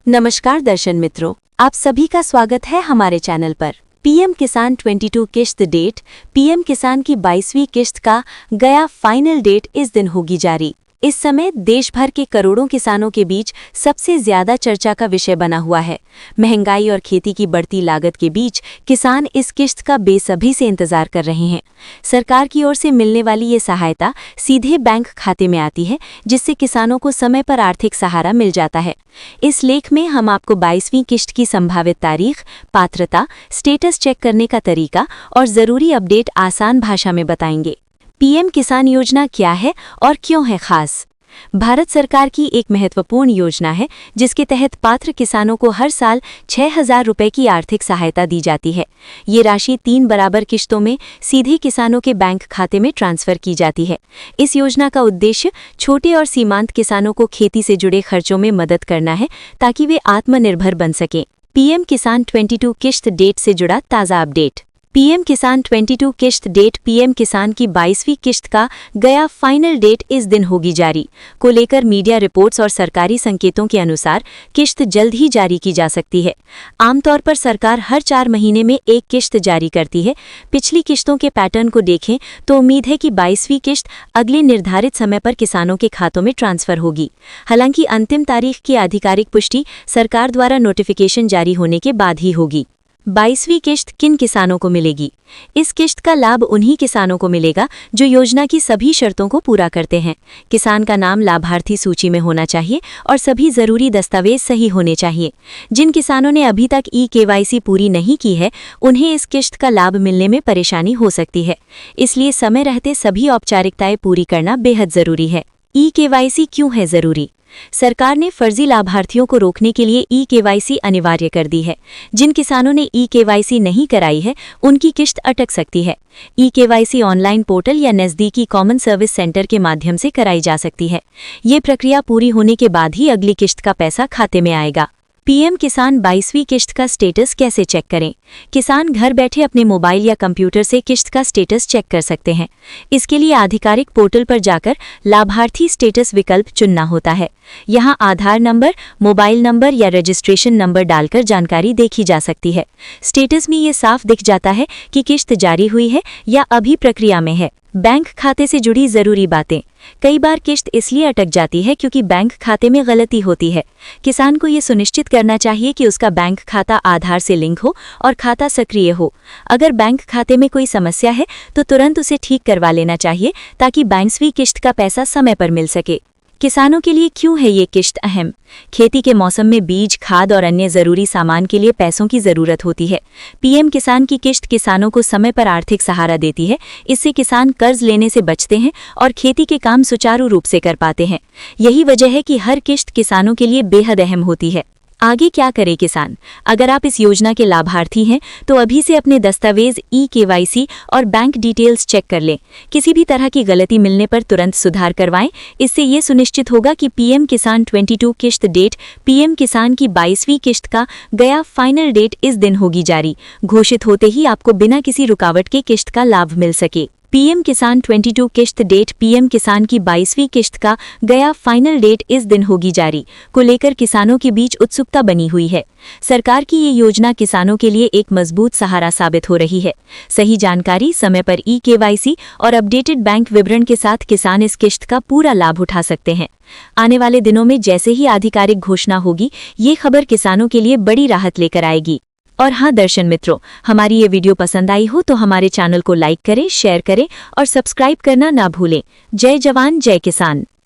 नमस्कार दर्शक मित्रों, आप सभी का स्वागत है हमारे चैनल पर। पीएम किसान 22 किश्त डेट। पीएम किसान की 22वीं किश्त का गया फाइनल डेट इस दिन होगी जारी। इस समय देश भर के करोड़ों किसानों के बीच सबसे ज्यादा चर्चा का विषय बना हुआ है। महंगाई और खेती की बढ़ती लागत के बीच किसान इस किश्त का बेसब्री से इंतजार कर रहे हैं। सरकार की ओर से मिलने वाली ये सहायता सीधे बैंक खाते में आती है, जिससे किसानों को समय पर आर्थिक सहारा मिल जाता है। इस लेख में हम आपको 22वीं किश्त की संभावित तारीख, पात्रता, स्टेटस चेक करने का तरीका और जरूरी अपडेट आसान भाषा में बताएंगे। पीएम किसान योजना क्या है और क्यों है खास? भारत सरकार की एक महत्वपूर्ण योजना है, जिसके तहत पात्र किसानों को हर साल 6,000 रुपए की आर्थिक सहायता दी जाती है। ये राशि 3 बराबर किश्तों में सीधे किसानों के बैंक खाते में ट्रांसफर की जाती है। इस योजना का उद्देश्य छोटे और सीमांत किसानों को खेती से जुड़े खर्चों में मदद करना है, ताकि वे आत्मनिर्भर बन सकें। पीएम किसान 22 किश्त डेट से जुड़ा ताज़ा अपडेट। पीएम किसान 22 किश्त डेट। पीएम किसान की 22वीं किश्त का गया फाइनल डेट इस दिन होगी जारी को लेकर मीडिया रिपोर्ट्स और सरकारी संकेतों के अनुसार किश्त जल्द ही जारी की जा सकती है। आमतौर पर सरकार हर 4 महीने में एक किश्त जारी करती है। पिछली किश्तों के पैटर्न को देखें तो उम्मीद है कि 22वीं किश्त अगले निर्धारित समय पर किसानों के खातों में ट्रांसफर होगी। हालांकि अंतिम तारीख की आधिकारिक पुष्टि सरकार द्वारा नोटिफिकेशन जारी होने के बाद ही होगी। 22वीं किश्त किन किसानों को मिलेगी? इस किश्त का लाभ उन्हीं किसानों को मिलेगा जो योजना की सभी शर्तों को पूरा करते हैं। किसान का नाम लाभार्थी सूची में होना चाहिए और सभी जरूरी दस्तावेज सही होने चाहिए। जिन किसानों ने अभी तक ई-केवाईसी पूरी नहीं की है, उन्हें इस किश्त का लाभ मिलने में परेशानी हो सकती है। इसलिए समय रहते सभी औपचारिकताएं पूरी करना बेहद जरूरी है। ई-केवाईसी क्यों है जरूरी? सरकार ने फर्जी लाभार्थियों को रोकने के लिए ई-केवाईसी अनिवार्य कर दी है। जिन किसानों ने ई-केवाईसी नहीं कराई है, उनकी किश्त अटक सकती है। ई-केवाईसी ऑनलाइन पोर्टल या नज़दीकी कॉमन सर्विस सेंटर के माध्यम से कराई जा सकती है। ये प्रक्रिया पूरी होने के बाद ही अगली किश्त का पैसा खाते में आएगा। पीएम किसान 22वीं किश्त का स्टेटस कैसे चेक करें? किसान घर बैठे अपने मोबाइल या कंप्यूटर से किश्त का स्टेटस चेक कर सकते हैं। इसके लिए आधिकारिक पोर्टल पर जाकर लाभार्थी स्टेटस विकल्प चुनना होता है। यहां आधार नंबर, मोबाइल नंबर या रजिस्ट्रेशन नंबर डालकर जानकारी देखी जा सकती है। स्टेटस में ये साफ दिख जाता है कि किश्त जारी हुई है या अभी प्रक्रिया में है। बैंक खाते से जुड़ी जरूरी बातें। कई बार किश्त इसलिए अटक जाती है क्योंकि बैंक खाते में गलती होती है। किसान को ये सुनिश्चित करना चाहिए कि उसका बैंक खाता आधार से लिंक हो और खाता सक्रिय हो। अगर बैंक खाते में कोई समस्या है तो तुरंत उसे ठीक करवा लेना चाहिए, ताकि 22वीं किश्त का पैसा समय पर मिल सके। किसानों के लिए क्यों है ये किश्त अहम? खेती के मौसम में बीज, खाद और अन्य जरूरी सामान के लिए पैसों की जरूरत होती है। पीएम किसान की किश्त किसानों को समय पर आर्थिक सहारा देती है। इससे किसान कर्ज लेने से बचते हैं और खेती के काम सुचारू रूप से कर पाते हैं। यही वजह है कि हर किश्त किसानों के लिए बेहद अहम होती है। आगे क्या करे किसान? अगर आप इस योजना के लाभार्थी हैं तो अभी से अपने दस्तावेज, ई-केवाईसी और बैंक डिटेल्स चेक कर लें। किसी भी तरह की गलती मिलने पर तुरंत सुधार करवाएं। इससे ये सुनिश्चित होगा कि पीएम किसान 22 किश्त डेट। पीएम किसान की 22वीं किश्त का गया फाइनल डेट इस दिन होगी जारी। घोषित होते ही आपको बिना किसी रुकावट के किश्त का लाभ मिल सके। पीएम किसान 22 किश्त डेट। पीएम किसान की 22वीं किश्त का गया फाइनल डेट इस दिन होगी जारी को लेकर किसानों के बीच उत्सुकता बनी हुई है। सरकार की ये योजना किसानों के लिए एक मजबूत सहारा साबित हो रही है। सही जानकारी, समय पर ई-केवाईसी और अपडेटेड बैंक विवरण के साथ किसान इस किश्त का पूरा लाभ उठा सकते हैं। आने वाले दिनों में जैसे ही आधिकारिक घोषणा होगी, ये खबर किसानों के लिए बड़ी राहत लेकर आएगी। और हाँ दर्शक मित्रों, हमारी ये वीडियो पसंद आई हो तो हमारे चैनल को लाइक करें, शेयर करें और सब्सक्राइब करना ना भूलें। जय जवान, जय किसान।